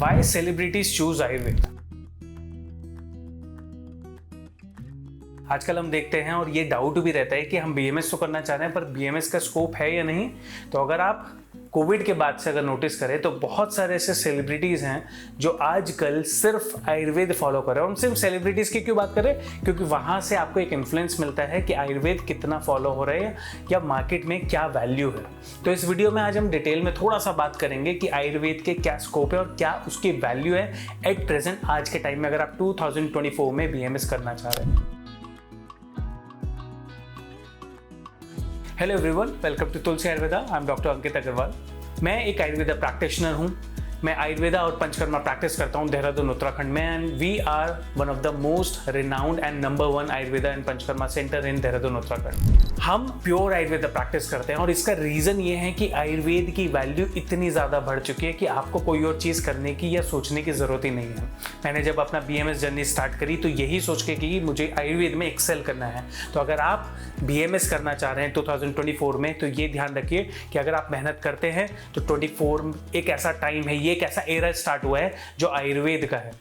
Why celebrities choose Ayurveda? आजकल हम देखते हैं और ये डाउट भी रहता है कि हम बीएमएस तो करना चाह रहे हैं पर बीएमएस का स्कोप है या नहीं। तो अगर आप कोविड के बाद से अगर नोटिस करें तो बहुत सारे ऐसे सेलिब्रिटीज़ हैं जो आजकल सिर्फ आयुर्वेद फॉलो कर रहे हैं। हम सिर्फ सेलिब्रिटीज़ की क्यों बात करें? क्योंकि वहाँ से आपको एक इन्फ्लुएंस मिलता है कि आयुर्वेद कितना फॉलो हो रहा है या मार्केट में क्या वैल्यू है। तो इस वीडियो में आज हम डिटेल में थोड़ा सा बात करेंगे कि आयुर्वेद के क्या स्कोप है और क्या उसकी वैल्यू है एट प्रेजेंट आज के टाइम में, अगर आप 2024 में बीएमएस करना चाह रहे हैं। Hello everyone, welcome to Tulsi Ayurveda. I am doctor Ankit Agarwal. मैं एक आयुर्वेदा प्रैक्टिशनर हूँ। मैं आयुर्वेदा और पंचकर्मा प्रैक्टिस करता हूँ देहरादून उत्तराखंड में, and we are one of the most renowned and number 1 Ayurveda and Panchakarma centre in Dehradun Uttarakhand. हम प्योर आयुर्वेदा प्रैक्टिस करते हैं और इसका रीज़न ये है कि आयुर्वेद की वैल्यू इतनी ज़्यादा बढ़ चुकी है कि आपको कोई और चीज़ करने की या सोचने की ज़रूरत ही नहीं है। मैंने जब अपना बीएमएस जर्नी स्टार्ट करी तो यही सोच के कि मुझे आयुर्वेद में एक्सेल करना है। तो अगर आप बीएमएस करना चाह रहे हैं 2024 में तो ये ध्यान रखिए कि अगर आप मेहनत करते हैं तो 24 एक ऐसा टाइम है, ये एक ऐसा एरा स्टार्ट हुआ है जो आयुर्वेद का है।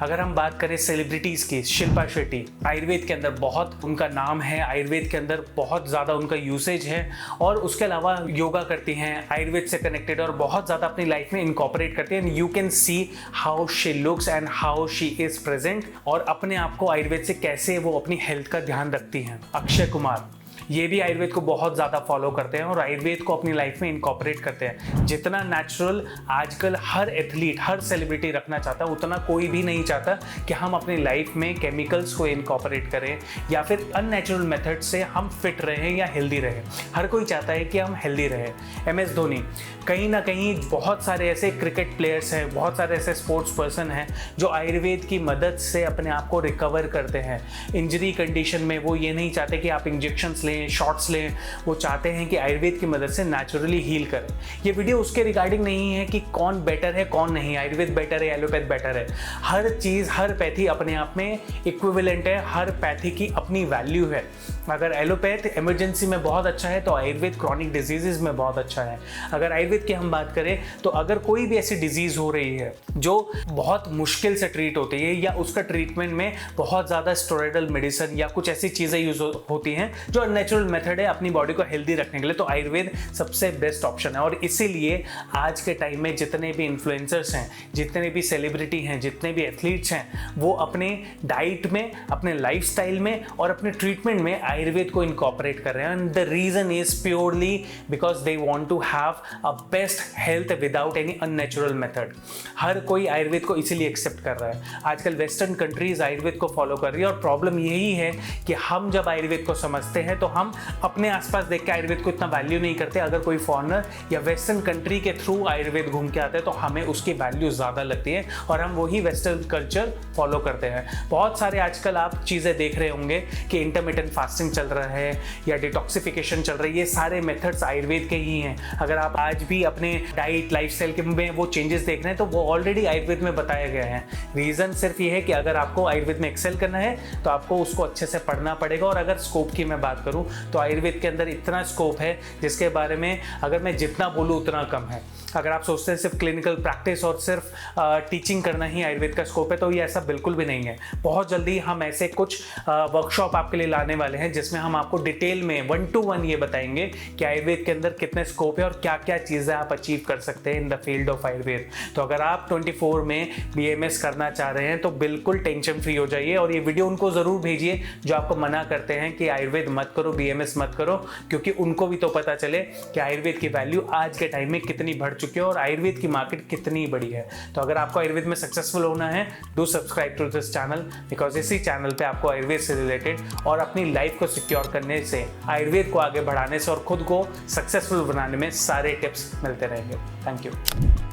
अगर हम बात करें सेलिब्रिटीज़ की, शिल्पा शेट्टी आयुर्वेद के अंदर बहुत उनका नाम है, आयुर्वेद के अंदर बहुत ज़्यादा उनका यूसेज है और उसके अलावा योगा करती हैं, आयुर्वेद से कनेक्टेड और बहुत ज़्यादा अपनी लाइफ में इनकॉर्पोरेट करती हैं। You can see how she looks and how she is present और अपने आप को आयुर्वेद से कैसे वो अपनी हेल्थ का ध्यान रखती हैं। अक्षय कुमार ये भी आयुर्वेद को बहुत ज़्यादा फॉलो करते हैं और आयुर्वेद को अपनी लाइफ में इनकॉर्पोरेट करते हैं। जितना नेचुरल आजकल हर एथलीट, हर सेलिब्रिटी रखना चाहता है, उतना कोई भी नहीं चाहता कि हम अपनी लाइफ में केमिकल्स को इनकॉर्पोरेट करें या फिर अननेचुरल मेथड से हम फिट रहें या हेल्दी रहें। हर कोई चाहता है कि हम हेल्दी रहें। MS धोनी, कहीं ना कहीं बहुत सारे ऐसे क्रिकेट प्लेयर्स हैं, बहुत सारे ऐसे स्पोर्ट्स पर्सन हैं जो आयुर्वेद की मदद से अपने आप को रिकवर करते हैं। इंजरी कंडीशन में वो ये नहीं चाहते कि आप इंजेक्शंस लें, शॉट्स लें, वो चाहते हैं कि आयुर्वेद की मदद से नेचुरली हील करें। ये वीडियो उसके रिगार्डिंग नहीं है कि कौन बेटर है कौन नहीं, आयुर्वेद बेटर है, एलोपैथ बेटर है। हर चीज़, हर पैथी अपने आप में इक्विवेलेंट है, हर पैथी की अपनी वैल्यू है। अगर एलोपैथ इमरजेंसी में बहुत अच्छा है तो आयुर्वेद क्रॉनिक डिजीज़ में बहुत अच्छा है। अगर आयुर्वेद की हम बात करें तो अगर कोई भी ऐसी डिजीज़ हो रही है जो बहुत मुश्किल से ट्रीट होती है या उसका ट्रीटमेंट में बहुत ज़्यादा स्टेरॉइडल मेडिसिन या कुछ ऐसी चीज़ें यूज होती हैं जो नेचुरल मेथड है अपनी बॉडी को हेल्दी रखने के लिए, तो आयुर्वेद सबसे बेस्ट ऑप्शन है। और इसीलिए आज के टाइम में जितने भी इन्फ्लुएंसर्स हैं, जितने भी सेलिब्रिटी हैं, जितने भी एथलीट्स हैं, वो अपने डाइट में, अपने लाइफस्टाइल में और अपने ट्रीटमेंट में आयुर्वेद को इनकॉर्पोरेट कर रहे हैं। And the reason is purely because they want to have a best health without any unnatural method. हर कोई आयुर्वेद को इसीलिए एक्सेप्ट कर रहा है। आजकल वेस्टर्न कंट्रीज आयुर्वेद को फॉलो कर रही है और प्रॉब्लम यही है कि हम जब आयुर्वेद को समझते हैं तो हम अपने आसपास देख के आयुर्वेद को इतना वैल्यू नहीं करते। अगर कोई फॉरेनर या वेस्टर्न कंट्री के थ्रू आयुर्वेद घूम के आते हैं तो हमें उसकी वैल्यू ज़्यादा लगती है और हम वही वेस्टर्न कल्चर फॉलो करते हैं। बहुत सारे आजकल आप चीज़ें देख रहे होंगे कि इंटरमिटेंट फास्टिंग चल रहा है या डिटॉक्सिफिकेशन चल रही है, ये सारे मेथड्स आयुर्वेद के ही हैं। अगर आप आज भी अपने डाइट, लाइफस्टाइल के में वो चेंजेस देख रहे हैं तो वो ऑलरेडी आयुर्वेद में बताया गया है। रीज़न सिर्फ ये है कि अगर आपको आयुर्वेद में एक्सेल करना है तो आपको उसको अच्छे से पढ़ना पड़ेगा। और अगर स्कोप की मैं बात करूँ तो आयुर्वेद के अंदर इतना स्कोप है जिसके बारे में अगर मैं जितना बोलूँ उतना कम है। अगर आप सोचते हैं सिर्फ क्लिनिकल प्रैक्टिस और सिर्फ टीचिंग करना ही आयुर्वेद का स्कोप है तो ये ऐसा बिल्कुल भी नहीं है। बहुत जल्दी हम ऐसे कुछ वर्कशॉप आपके लिए लाने वाले हैं जिसमें हम आपको डिटेल में 1 to 1 ये बताएंगे कि आयुर्वेद के अंदर कितने स्कोप है और क्या क्या चीज़ें आप अचीव कर सकते हैं in the field of Ayurveda. तो अगर आप 24 में बीएमएस करना चाह रहे हैं तो बिल्कुल टेंशन फ्री हो जाइए और ये वीडियो उनको ज़रूर भेजिए जो आपको मना करते हैं कि आयुर्वेद मत करो, बीएमएस मत करो, क्योंकि उनको भी तो पता चले कि आयुर्वेद की वैल्यू आज के टाइम में कितनी बढ़ चुकी है और आयुर्वेद की मार्केट कितनी बड़ी है। तो अगर आपको आयुर्वेद में सक्सेसफुल होना है, do subscribe to this channel, because इसी चैनल पे आपको आयुर्वेद से रिलेटेड और अपनी लाइफ को सिक्योर करने से, आयुर्वेद को आगे बढ़ाने से और खुद को सक्सेसफुल बनाने में सारे टिप्स मिलते रहेंगे। Thank you.